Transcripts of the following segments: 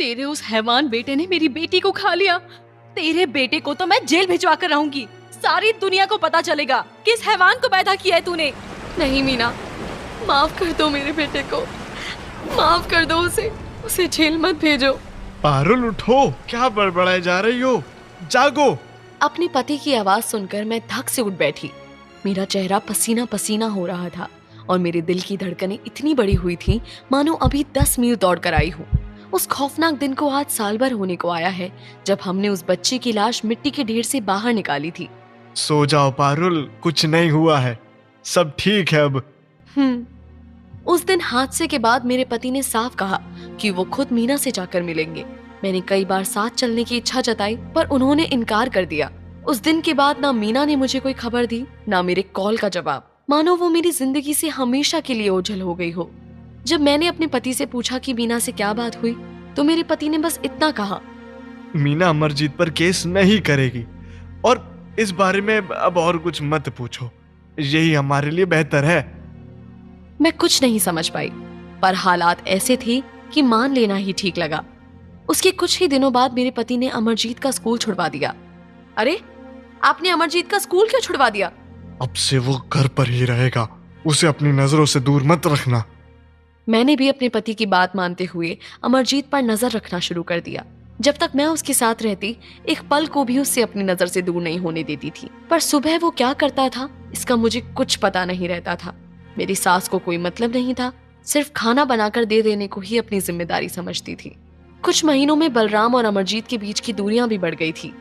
तेरे उस हैवान बेटे ने मेरी बेटी को खा लिया। तेरे बेटे को तो मैं जेल भिजवा कर रहूंगी। सारी दुनिया को पता चलेगा किस हैवान को पैदा किया है तूने। नहीं मीना, माफ कर दो मेरे बेटे को, माफ कर दो उसे जेल मत भेजो। पारुल उठो, क्या बड़बड़ाए जा रही हो, जागो। अपने पति की आवाज सुनकर मैं धक से उठ बैठी। मेरा चेहरा पसीना पसीना हो रहा था और मेरे दिल की धड़कनें इतनी बड़ी हुई थी मानो अभी 10 मील दौड़ कर आई हूँ। उस खौफनाक दिन को आज साल भर होने को आया है जब हमने उस बच्चे की लाश मिट्टी के ढेर से बाहर निकाली थी। सो जाओ पारुल, कुछ नहीं हुआ है, सब ठीक है अब। उस दिन हादसे के बाद मेरे पति ने साफ कहा कि वो खुद मीना से जाकर मिलेंगे। मैंने कई बार साथ चलने की इच्छा जताई पर उन्होंने इनकार कर दिया। उस दिन के बाद ना मीना ने मुझे कोई खबर दी, ना मेरे कॉल का जवाब। मानो वो मेरी जिंदगी से हमेशा के लिए ओझल हो गई हो। जब मैंने अपने पति से पूछा कि मीना से क्या बात हुई तो मेरे पति ने बस इतना कहा, मीना अमरजीत पर केस नहीं करेगी और इस बारे में अब और कुछ मत पूछो, यही हमारे लिए बेहतर है। मैं कुछ नहीं समझ पाई पर हालात ऐसे थे कि मान लेना ही ठीक लगा। उसके कुछ ही दिनों बाद मेरे पति ने अमरजीत का स्कूल छुड़वा दिया। अरे, आपने अमरजीत का स्कूल क्यों छुड़वा दिया? अब से वो घर पर ही रहेगा, उसे अपनी नजरों से दूर मत रखना। मैंने भी अपने पति की बात मानते हुए अमरजीत पर नजर रखना शुरू कर दिया। जब तक मैं उसके साथ रहती एक पल को भी उससे अपनी नजर से दूर नहीं होने देती थी। पर सुबह वो क्या करता था इसका मुझे कुछ पता नहीं रहता था। मेरी सास को कोई मतलब नहीं था, सिर्फ खाना बनाकर दे देने को ही अपनी जिम्मेदारी समझती थी। कुछ महीनों में बलराम और अमरजीत के बीच की दूरियां भी बढ़ गई थी।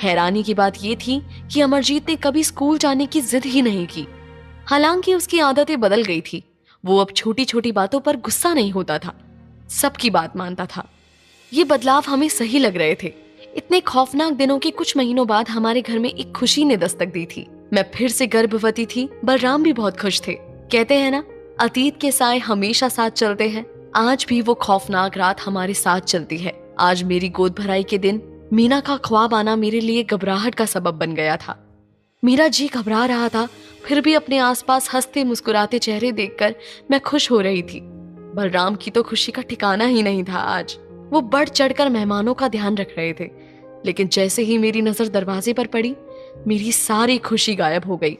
हैरानी की बात ये थी कि अमरजीत ने कभी स्कूल जाने की जिद ही नहीं की। हालांकि उसकी आदतें बदल गई थी। वो अब छोटी छोटी बातों पर गुस्सा नहीं होता था, सबकी बात मानता था। ये बदलाव हमें सही लग रहे थे। इतने खौफनाक दिनों के कुछ महीनों बाद हमारे घर में एक खुशी ने दस्तक दी थी। मैं फिर से गर्भवती थी। बलराम भी बहुत खुश थे। कहते हैं ना, अतीत के साए हमेशा साथ चलते हैं। आज भी वो खौफनाक रात हमारे साथ चलती है। आज मेरी गोद भराई के दिन मीना का ख्वाब आना मेरे लिए घबराहट का सबब बन गया था। मेरा जी घबरा रहा था, फिर भी अपने आसपास हंसते मुस्कुराते चेहरे देखकर मैं खुश हो रही थी। बलराम की तो खुशी का ठिकाना ही नहीं था। आज वो बढ़ चढ़कर मेहमानों का ध्यान रख रहे थे, लेकिन जैसे ही मेरी नजर दरवाजे पर पड़ी मेरी सारी खुशी गायब हो गई।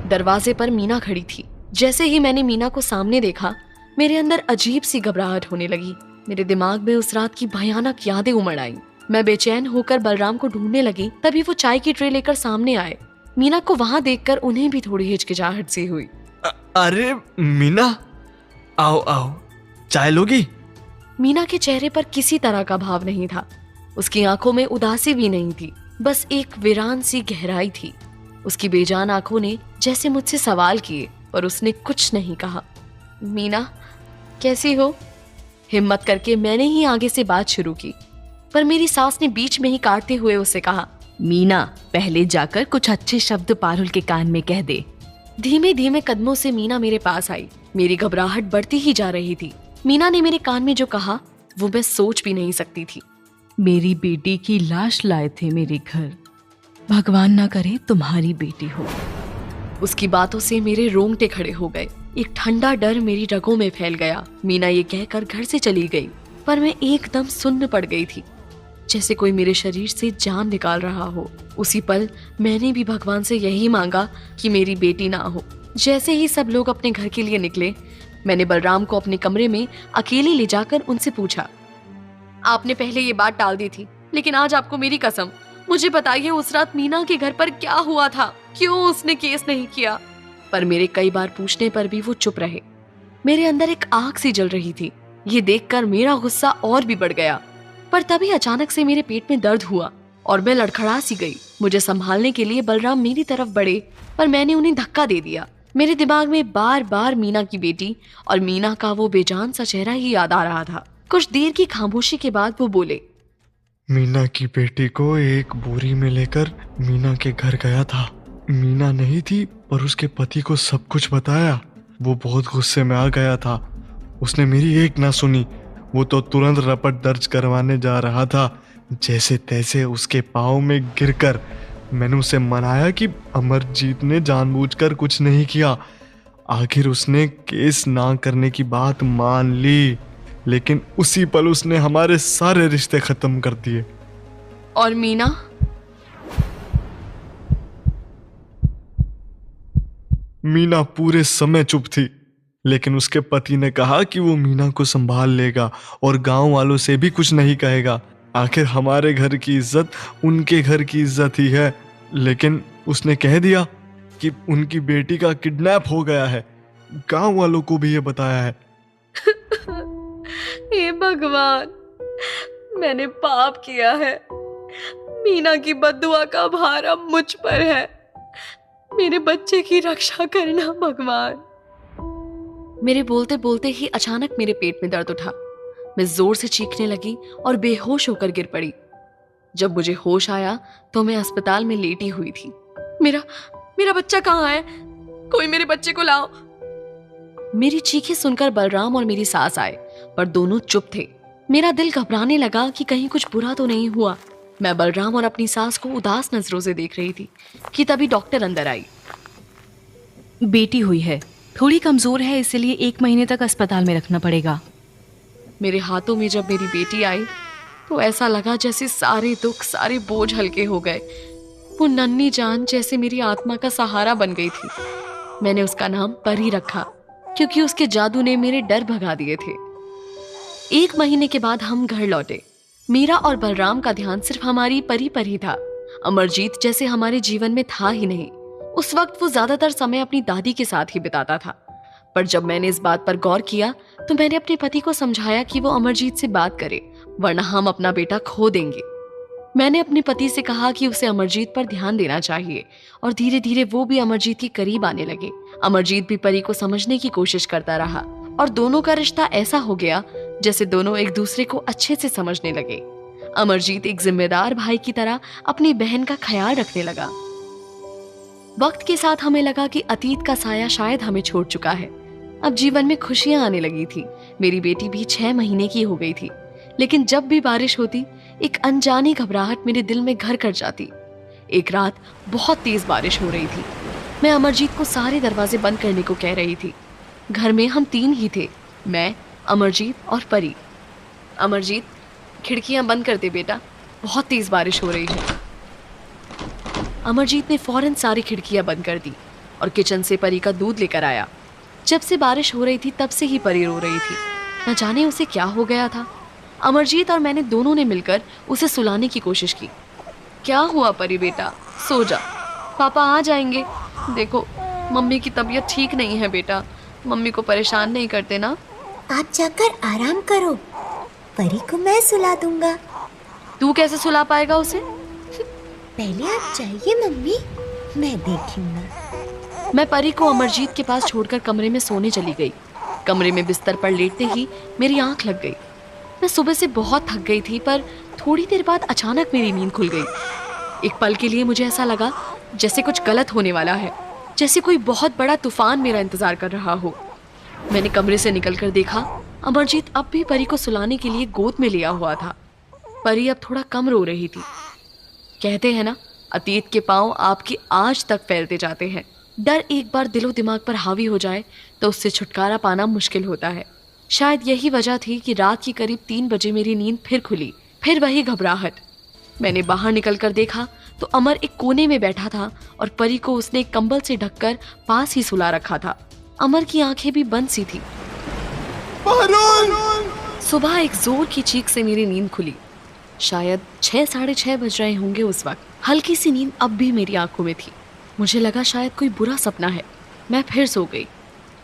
दरवाजे पर मीना खड़ी थी। जैसे ही मैंने मीना को सामने देखा मेरे अंदर अजीब सी घबराहट होने लगी। मेरे दिमाग में उस रात की भयानक यादें उमड़ आईं। मैं बेचैन होकर बलराम को ढूंढने लगी, तभी वो चाय की ट्रे लेकर सामने आए। मीना को वहां देखकर उन्हें भी थोड़ी हिचकिचाहट सी हुई। अरे मीना, आओ आओ, चाय लोगी? मीना के चेहरे पर किसी तरह का भाव नहीं था। उसकी आंखों में उदासी भी नहीं थी, बस एक वीरान सी गहराई थी। उसकी बेजान आंखों ने जैसे मुझसे सवाल किए पर उसने कुछ नहीं कहा। मीना, कैसी हो? हिम्मत करके मैंने ही आगे से बात शुरू की, पर मेरी सास ने बीच में ही काटते हुए उससे कहा, मीना, पहले जाकर कुछ अच्छे शब्द पारुल के कान में कह दे। धीमे धीमे कदमों से मीना मेरे पास आई। मेरी घबराहट बढ़ती ही जा रही थी। मीना ने मेरे कान में जो कहा वो मैं सोच भी नहीं सकती थी। मेरी बेटी की लाश लाए थे मेरे घर, भगवान ना करे तुम्हारी बेटी हो। उसकी बातों से मेरे रोंगटे खड़े हो गए। एक ठंडा डर मेरी रगों में फैल गया। मीना ये कहकर घर से चली गई, पर मैं एकदम सुन्न पड़ गई थी, जैसे कोई मेरे शरीर से जान निकाल रहा हो। उसी पल मैंने भी भगवान से यही मांगा कि मेरी बेटी ना हो। जैसे ही सब लोग अपने घर के लिए निकले, मैंने बलराम को अपने कमरे में अकेले ले जाकर उनसे पूछा, आपने पहले ये बात टाल दी थी, लेकिन आज आपको मेरी कसम, मुझे बताइए उस रात मीना के घर पर क्या हुआ था? क्यों उसने केस नहीं किया? पर मेरे कई बार पूछने पर भी वो चुप रहे। मेरे अंदर एक आग सी जल रही थी। ये देखकर मेरा गुस्सा और भी बढ़ गया। पर तभी अचानक से मेरे पेट में दर्द हुआ और मैं लड़खड़ा सी गई। मुझे संभालने के लिए बलराम मेरी तरफ बढ़े, पर मैंने उन्हें धक्का दे दिया। मेरे दिमाग में बार बार मीना की बेटी और मीना का वो बेजान सा चेहरा ही याद आ रहा था। कुछ देर की खामोशी के बाद वो बोले, मीना की बेटी को एक बोरी में लेकर मीना के घर गया था। मीना नहीं थी पर उसके पति को सब कुछ बताया। वो बहुत गुस्से में आ गया था। उसने मेरी एक ना सुनी। वो तो तुरंत रपट दर्ज करवाने जा रहा था। जैसे तैसे उसके पाँव में गिरकर मैंने उसे मनाया कि अमरजीत ने जानबूझकर कुछ नहीं किया। आखिर उसने केस ना करने की बात मान ली, लेकिन उसी पल उसने हमारे सारे रिश्ते खत्म कर दिए। और मीना? मीना पूरे समय चुप थी, लेकिन उसके पति ने कहा कि वो मीना को संभाल लेगा और गांव वालों से भी कुछ नहीं कहेगा। आखिर हमारे घर की इज्जत उनके घर की इज्जत ही है। लेकिन उसने कह दिया कि उनकी बेटी का किडनैप हो गया है। गांव वालों को भी ये बताया है। हे भगवान, मैंने पाप किया है। मीना की बद्दुआ का भार अब मुझ पर है। मेरे बच्चे की रक्षा करना भगवान। मेरे बोलते बोलते ही अचानक मेरे पेट में दर्द उठा। मैं जोर से चीखने लगी और बेहोश होकर गिर पड़ी। जब मुझे होश आया तो मैं अस्पताल में लेटी हुई थी। मेरा मेरा बच्चा कहाँ है? कोई मेरे बच्चे को लाओ। मेरी चीखें सुनकर बलराम और मेरी सास आए, पर दोनों चुप थे। मेरा दिल घबराने लगा कि कहीं कुछ बुरा तो नहीं हुआ। मैं बलराम और अपनी सास को उदास नजरों से देख रही थी कि तभी डॉक्टर अंदर आई। बेटी हुई है, थोड़ी कमजोर है, इसलिए 1 महीने तक अस्पताल में रखना पड़ेगा। मेरे हाथों में जब मेरी बेटी आई तो ऐसा लगा जैसे सारे दुख, सारे बोझ हल्के हो गए। वो नन्ही जान जैसे मेरी आत्मा का सहारा बन गई थी। मैंने उसका नाम परी रखा, क्योंकि उसके जादू ने मेरे डर भगा दिए थे। 1 महीने के बाद हम घर लौटे। मेरा और बलराम का ध्यान सिर्फ हमारी परी पर ही था। अमरजीत जैसे हमारे जीवन में था ही नहीं। उस वक्त वो ज्यादातर समय अपनी दादी के साथ ही बिताता था। पर जब मैंने इस बात पर गौर किया तो मैंने अपने पति को समझाया कि वो अमरजीत से बात करे, वरना हम अपना बेटा खो देंगे। मैंने अपने पति से कहा कि उसे अमरजीत पर ध्यान देना चाहिए, और धीरे धीरे वो भी अमरजीत के करीब आने लगे। अमरजीत भी परी को समझने की कोशिश करता रहा और दोनों का रिश्ता ऐसा हो गया जैसे दोनों एक दूसरे को अच्छे से समझने लगे। अमरजीत एक जिम्मेदार भाई की तरह अपनी बहन का ख्याल रखने लगा। वक्त के साथ हमें लगा कि अतीत का साया शायद हमें छोड़ चुका है। अब जीवन में खुशियां आने लगी थी। मेरी बेटी भी 6 महीने की हो गई थी, लेकिन जब भी बारिश होती एक अनजानी घबराहट मेरे दिल में घर कर जाती। एक रात बहुत तेज बारिश हो रही थी। मैं अमरजीत को सारे दरवाजे बंद करने को कह रही थी। घर में हम 3 ही थे, मैं, अमरजीत और परी। अमरजीत, खिड़कियां बंद कर दे बेटा, बहुत तेज बारिश हो रही है। अमरजीत ने फौरन सारी खिड़कियां बंद कर दी और किचन से परी का दूध लेकर आया। जब से बारिश हो रही थी तब से ही परी रो रही थी। न जाने उसे क्या हो गया था। अमरजीत और मैंने दोनों ने मिलकर उसे सुलाने की कोशिश की। क्या हुआ परी बेटा, सो जा, पापा आ जाएंगे। देखो मम्मी की तबीयत ठीक नहीं है बेटा, मम्मी को परेशान नहीं करते ना। आप जाकर आराम करो, परी को मैं सुला दूंगा। तू कैसे सुला पाएगा उसे? पहले आप जाइए मम्मी, मैं देख लूंगा। मैं परी को अमरजीत के पास छोड़कर कमरे में सोने चली गई। कमरे में बिस्तर पर लेटते ही मेरी आंख लग गई। मैं सुबह से बहुत थक गई थी, पर थोड़ी देर बाद अचानक मेरी नींद खुल गई। एक पल के लिए मुझे ऐसा लगा जैसे कुछ गलत होने वाला है, जैसे कोई बहुत बड़ा तूफान मेरा इंतजार कर रहा हो। मैंने कमरे से निकलकर देखा, अमरजीत अब भी परी को सुलाने के लिए गोद में लिया हुआ था। परी अब थोड़ा कम रो रही थी। कहते हैं ना, अतीत के पांव आपकी आज तक फैलते जाते हैं। डर एक बार दिलो दिमाग पर हावी हो जाए तो उससे छुटकारा पाना मुश्किल होता है। शायद यही वजह थी कि रात की करीब 3 बजे मेरी नींद फिर खुली। फिर वही घबराहट। मैंने बाहर निकलकर देखा तो अमर एक कोने में बैठा था और परी को उसने एक कंबल से ढककर पास ही सुला रखा था। अमर की आंखें भी बंद सी थी। सुबह एक जोर की चीख से मेरी नींद खुली। शायद 6 साढ़े 6 बज रहे होंगे उस वक्त। हल्की सी नींद अब भी मेरी आंखों में थी। मुझे लगा शायद कोई बुरा सपना है। मैं फिर सो गई,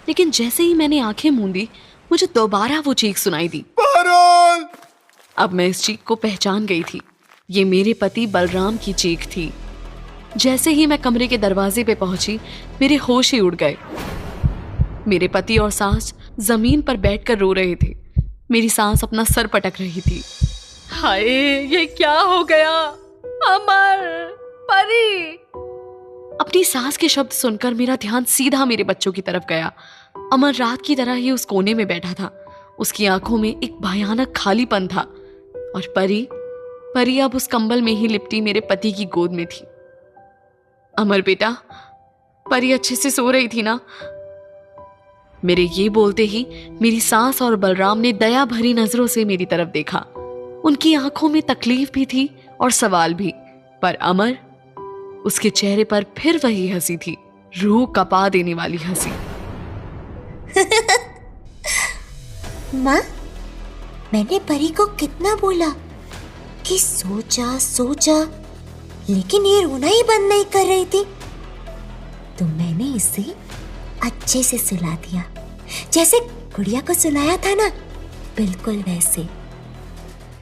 लेकिन जैसे ही मैंने आंखें मूंदी मुझे दोबारा वो चीख सुनाई दी। अब मैं इस चीख को पहचान गई थी। ये मेरे पति बलराम की चीख थी। जैसे ही मैं कमरे के दरवाजे पे पहुंची मेरे होश ही उड़ गए। मेरे पति और सास जमीन पर बैठकर रो रहे थे। मेरी सास अपना सर पटक रही थी। हाय, ये क्या हो गया? अमर, परी। अपनी सास के शब्द सुनकर मेरा ध्यान सीधा मेरे बच्चों की तरफ गया। अमर रात की तरह ही उस कोने में बैठा था। उसकी आंखों में एक भयानक खालीपन था। और परी अब उस कंबल में ही लिपटी मेरे पति की गोद में थी। अमर बेटा, परी अच्छे से सो रही थी ना? मेरे ये बोलते ही मेरी सास और बलराम ने दया भरी नजरों से मेरी तरफ देखा। उनकी आंखों में तकलीफ भी थी और सवाल भी, पर अमर, उसके चेहरे पर फिर वही हंसी थी, रूह कपा देने वाली हंसी। माँ, मैंने परी को कितना बोला कि सोचा सोचा, लेकिन ये रोना ही बंद नहीं कर रही थी। तो मैंने इसे अच्छे से सुला दिया, जैसे गुड़िया को सुलाया था ना, बिल्कुल वैसे।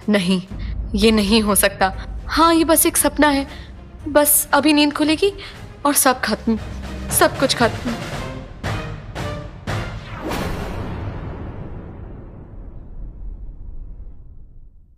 नहीं, ये नहीं हो सकता। हाँ, ये बस एक सपना है। बस अभी नींद खुलेगी और सब खत्म, सब कुछ खत्म।